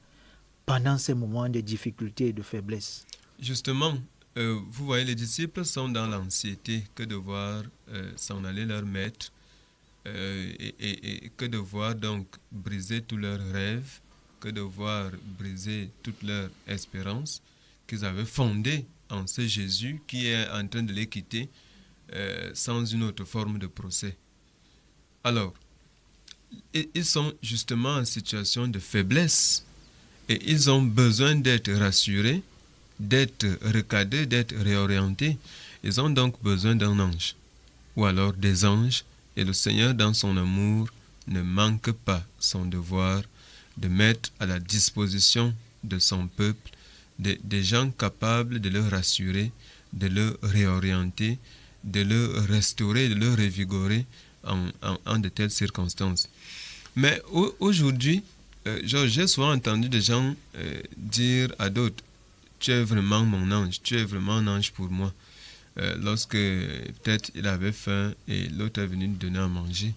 Speaker 3: pendant ces moments de difficulté et de faiblesse.
Speaker 6: Justement, vous voyez, les disciples sont dans l'anxiété que de voir s'en aller leur maître et que de voir donc briser tous leurs rêves, que de voir briser toute leur espérance qu'ils avaient fondée en ce Jésus qui est en train de les quitter sans une autre forme de procès. Alors, ils sont justement en situation de faiblesse et ils ont besoin d'être rassurés, d'être recadrés, d'être réorientés. Ils ont donc besoin d'un ange ou alors des anges, et le Seigneur dans son amour ne manque pas son devoir de mettre à la disposition de son peuple des gens capables de le rassurer, de le réorienter, de le restaurer, de le revigorer en de telles circonstances. Mais aujourd'hui, j'ai souvent entendu des gens dire à d'autres, tu es vraiment mon ange, tu es vraiment un ange pour moi. Lorsque peut-être il avait faim et l'autre est venu lui donner à manger.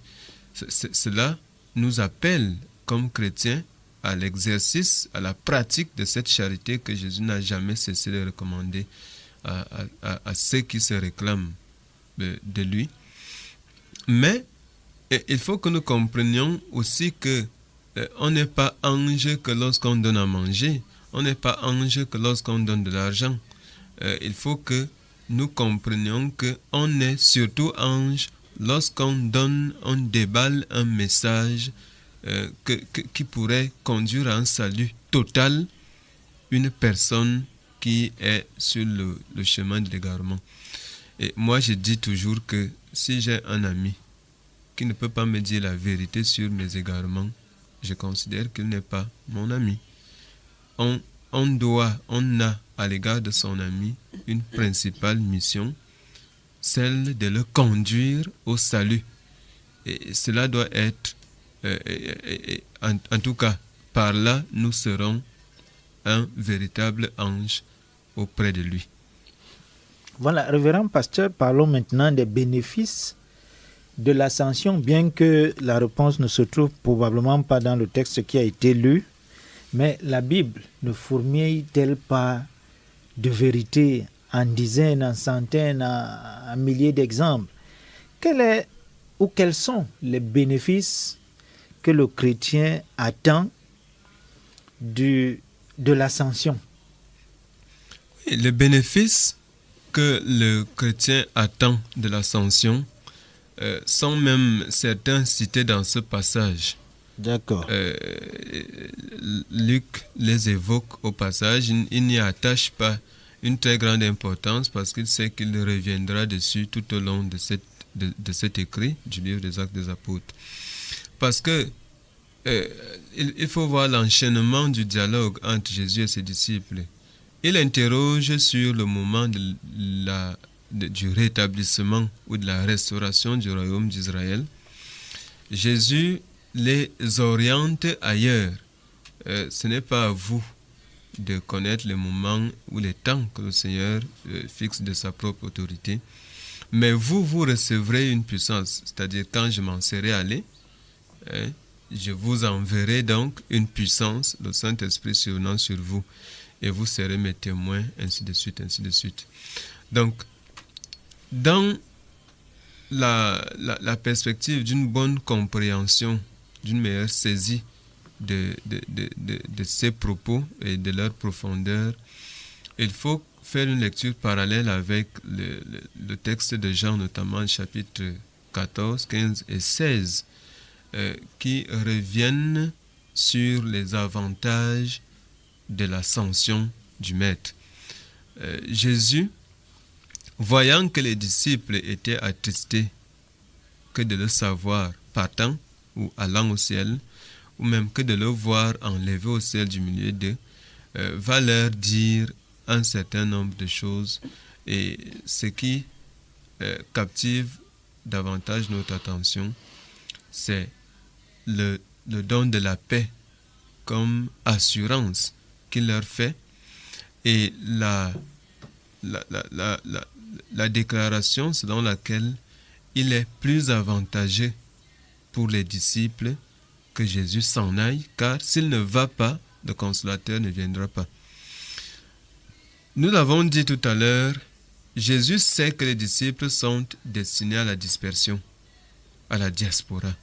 Speaker 6: Cela nous appelle comme chrétiens à l'exercice, à la pratique de cette charité que Jésus n'a jamais cessé de recommander à ceux qui se réclament de lui. Mais il faut que nous comprenions aussi que on n'est pas ange que lorsqu'on donne à manger, on n'est pas ange que lorsqu'on donne de l'argent. Il faut que nous comprenions qu'on est surtout ange lorsqu'on déballe un message qui pourrait conduire à un salut total une personne qui est sur le chemin de l'égarement. Et moi, je dis toujours que si j'ai un ami qui ne peut pas me dire la vérité sur mes égarements, je considère qu'il n'est pas mon ami. On a à l'égard de son ami une principale mission, celle de le conduire au salut. Et cela doit être, en tout cas, par là, nous serons un véritable ange auprès de lui.
Speaker 3: Voilà, révérend pasteur, parlons maintenant des bénéfices de l'ascension, bien que la réponse ne se trouve probablement pas dans le texte qui a été lu, mais la Bible ne fourmille-t-elle pas de vérité en dizaines, en centaines, en milliers d'exemples? Quels sont les bénéfices que le chrétien attend de l'ascension?
Speaker 6: Les bénéfices que le chrétien attend de l'ascension sont même certains cités dans ce passage.
Speaker 3: D'accord.
Speaker 6: Luc les évoque au passage. Il n'y attache pas une très grande importance parce qu'il sait qu'il reviendra dessus tout au long de cet écrit du livre des Actes des Apôtres. Parce que il faut voir l'enchaînement du dialogue entre Jésus et ses disciples. Il interroge sur le moment du rétablissement ou de la restauration du royaume d'Israël. Jésus les oriente ailleurs. Ce n'est pas à vous de connaître les moments ou les temps que le Seigneur fixe de sa propre autorité, mais vous recevrez une puissance, c'est-à-dire quand je m'en serai allé, je vous enverrai donc une puissance, le Saint-Esprit survenant sur vous, et vous serez mes témoins, ainsi de suite, ainsi de suite. Donc, dans la perspective d'une bonne compréhension, d'une meilleure saisie de ces propos et de leur profondeur, il faut faire une lecture parallèle avec le texte de Jean, notamment chapitre 14, 15 et 16, qui reviennent sur les avantages de l'ascension du Maître. Jésus, voyant que les disciples étaient attristés que de le savoir partant ou allant au ciel, ou même que de le voir enlevé au ciel du milieu d'eux, va leur dire un certain nombre de choses. Et ce qui captive davantage notre attention, c'est le don de la paix comme assurance qu'il leur fait, et la déclaration selon laquelle il est plus avantageux pour les disciples que Jésus s'en aille, car s'il ne va pas, le consolateur ne viendra pas. Nous l'avons dit tout à l'heure, Jésus sait que les disciples sont destinés à la dispersion, à la diaspora,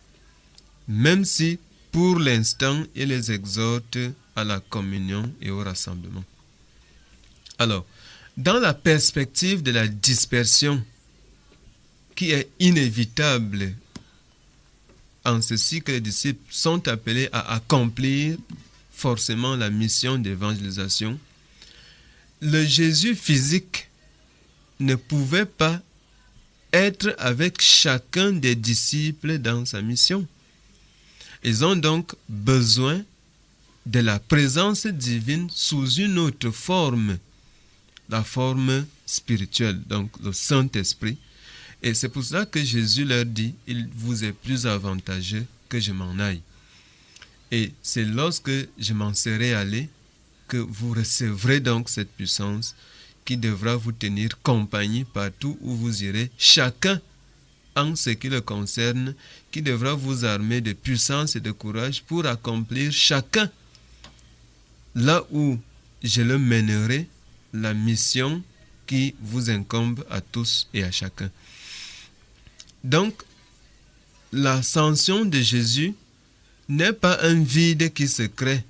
Speaker 6: même si pour l'instant il les exhorte à la communion et au rassemblement. Alors, dans la perspective de la dispersion qui est inévitable, en ceci que les disciples sont appelés à accomplir forcément la mission d'évangélisation, le Jésus physique ne pouvait pas être avec chacun des disciples dans sa mission. Ils ont donc besoin de la présence divine sous une autre forme, la forme spirituelle, donc le Saint-Esprit. Et c'est pour cela que Jésus leur dit, il vous est plus avantageux que je m'en aille. Et c'est lorsque je m'en serai allé que vous recevrez donc cette puissance qui devra vous tenir compagnie partout où vous irez, chacun en ce qui le concerne, qui devra vous armer de puissance et de courage pour accomplir chacun là où je le mènerai, la mission qui vous incombe à tous et à chacun. Donc, l'ascension de Jésus n'est pas un vide qui se crée,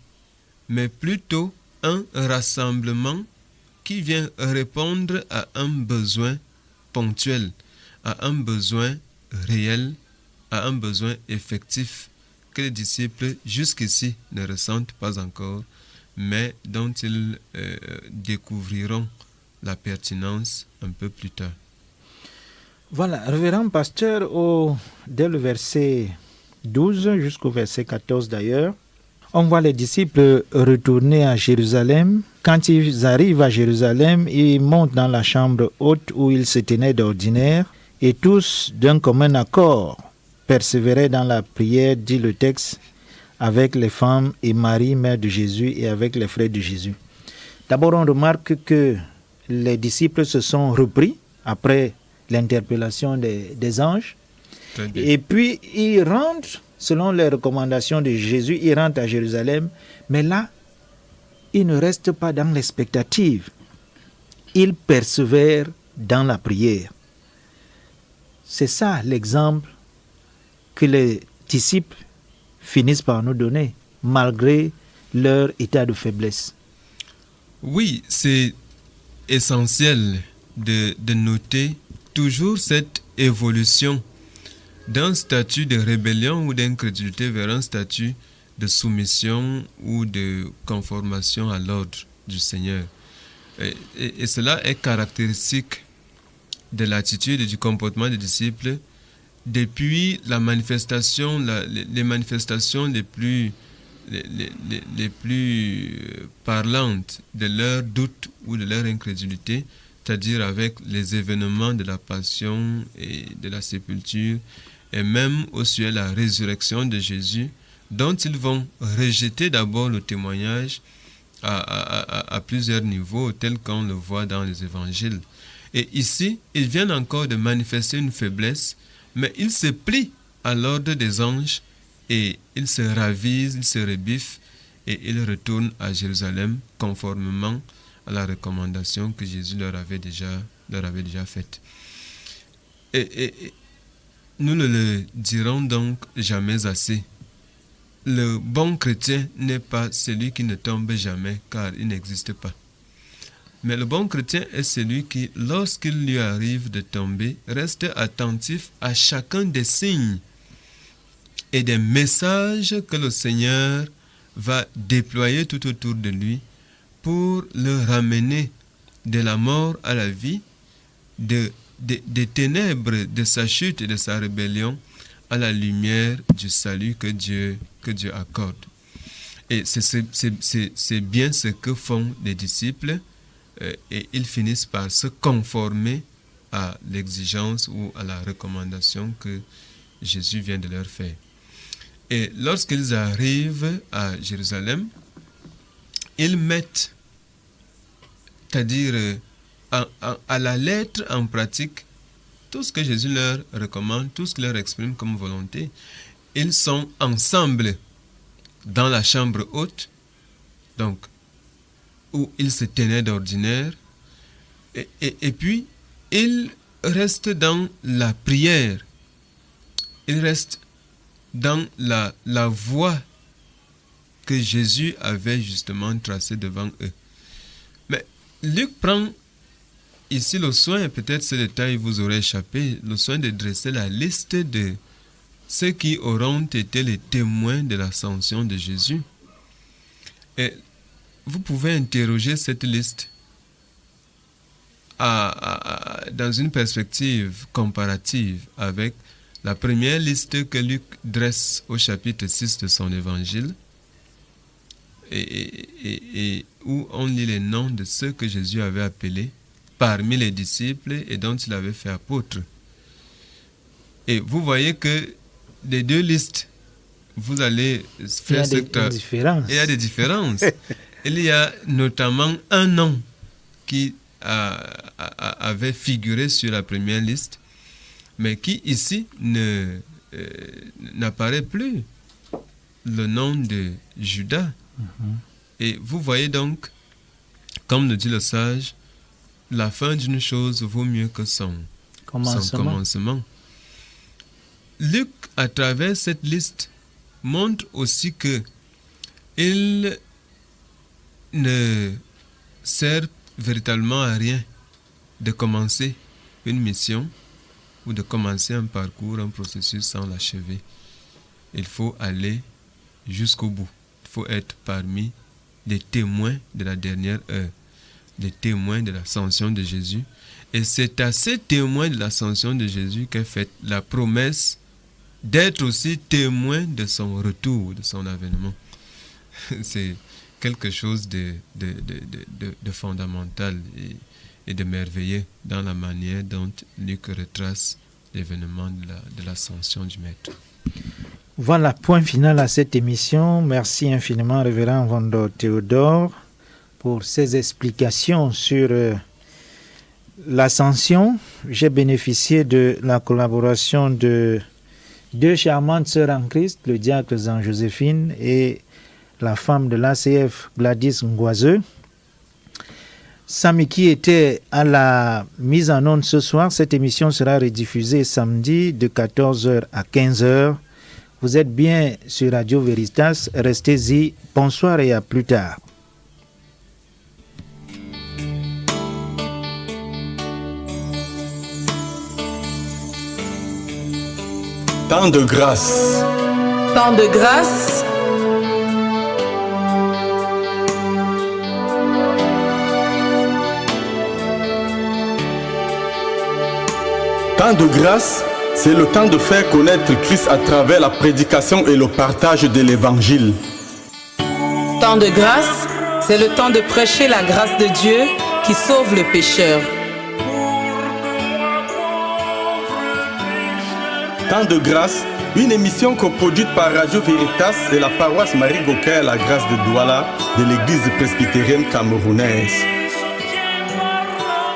Speaker 6: mais plutôt un rassemblement qui vient répondre à un besoin ponctuel, à un besoin réel, à un besoin effectif que les disciples jusqu'ici ne ressentent pas encore, mais dont ils découvriront la pertinence un peu plus tard.
Speaker 3: Voilà, révérend pasteur, dès le verset 12 jusqu'au verset 14 d'ailleurs, on voit les disciples retourner à Jérusalem. Quand ils arrivent à Jérusalem, ils montent dans la chambre haute où ils se tenaient d'ordinaire, et tous, d'un commun accord, persévéraient dans la prière, dit le texte, avec les femmes et Marie, mère de Jésus, et avec les frères de Jésus. D'abord, on remarque que les disciples se sont repris après l'interpellation des anges, et puis ils rentrent, selon les recommandations de Jésus, ils rentrent à Jérusalem, mais là, ils ne restent pas dans l'expectative. Ils persévèrent dans la prière. C'est ça l'exemple que les disciples finissent par nous donner, malgré leur état de faiblesse.
Speaker 6: Oui, c'est essentiel de noter toujours cette évolution d'un statut de rébellion ou d'incrédulité vers un statut de soumission ou de conformation à l'ordre du Seigneur. Et cela est caractéristique de l'attitude et du comportement des disciples depuis la manifestation, les manifestations les plus parlantes de leur doute ou de leur incrédulité, c'est-à-dire avec les événements de la passion et de la sépulture, et même au sujet de la résurrection de Jésus, dont ils vont rejeter d'abord le témoignage à plusieurs niveaux, tel qu'on le voit dans les évangiles. Et ici, ils viennent encore de manifester une faiblesse, mais ils se plient à l'ordre des anges et ils se ravisent, ils se rebiffent et ils retournent à Jérusalem conformément à la recommandation que Jésus leur avait déjà faite. Et nous ne le dirons donc jamais assez. Le bon chrétien n'est pas celui qui ne tombe jamais, car il n'existe pas. Mais le bon chrétien est celui qui, lorsqu'il lui arrive de tomber, reste attentif à chacun des signes et des messages que le Seigneur va déployer tout autour de lui pour le ramener de la mort à la vie, des ténèbres de sa chute et de sa rébellion à la lumière du salut que Dieu accorde. Et c'est bien ce que font les disciples, et ils finissent par se conformer à l'exigence ou à la recommandation que Jésus vient de leur faire. Et lorsqu'ils arrivent à Jérusalem, ils mettent, c'est-à-dire à la lettre en pratique, tout ce que Jésus leur recommande, tout ce qu'il leur exprime comme volonté. Ils sont ensemble dans la chambre haute, donc où ils se tenaient d'ordinaire, et puis ils restent dans la prière, ils restent dans la voie que Jésus avait justement tracée devant eux. Mais Luc prend ici le soin, et peut-être ce détail vous aurait échappé, le soin de dresser la liste de ceux qui auront été les témoins de l'ascension de Jésus. Et vous pouvez interroger cette liste dans une perspective comparative avec la première liste que Luc dresse au chapitre 6 de son évangile, et où on lit les noms de ceux que Jésus avait appelés parmi les disciples et dont il avait fait apôtre. Et vous voyez que les deux listes, vous allez faire
Speaker 3: il y a des différences.
Speaker 6: Il y a notamment un nom qui avait figuré sur la première liste, mais qui ici n'apparaît plus, le nom de Judas. Et vous voyez donc, comme le dit le sage, la fin d'une chose vaut mieux que son commencement. Luc, à travers cette liste, montre aussi que il ne sert véritablement à rien de commencer une mission ou de commencer un parcours, un processus sans l'achever. Il faut aller jusqu'au bout. Il faut être parmi les témoins de la dernière heure, les témoins de l'ascension de Jésus. Et c'est à ces témoins de l'ascension de Jésus qu'est faite la promesse d'être aussi témoin de son retour, de son avènement. C'est quelque chose de fondamental et de merveilleux dans la manière dont Luc retrace l'événement de l'ascension du Maître.
Speaker 3: Voilà, point final à cette émission. Merci infiniment, Révérend Vando Théodore, pour ces explications sur l'ascension. J'ai bénéficié de la collaboration de deux charmantes sœurs en Christ, le diacre Jean-Joséphine et la femme de l'ACF, Gladys Ngoiseux. Samiki était à la mise en onde ce soir. Cette émission sera rediffusée samedi de 14h à 15h. Vous êtes bien sur Radio Veritas. Restez-y. Bonsoir et à plus tard.
Speaker 1: Temps de grâce.
Speaker 2: Temps de grâce.
Speaker 1: Temps de grâce, c'est le temps de faire connaître Christ à travers la prédication et le partage de l'Évangile.
Speaker 2: Temps de grâce, c'est le temps de prêcher la grâce de Dieu qui sauve le pécheur.
Speaker 1: Temps de grâce, une émission coproduite par Radio Veritas et la paroisse Marie Goquet à la grâce de Douala de l'église presbytérienne camerounaise.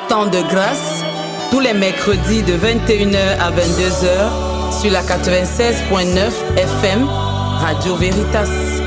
Speaker 2: Temps de grâce, tous les mercredis de 21h à 22h sur la 96.9 FM Radio Veritas.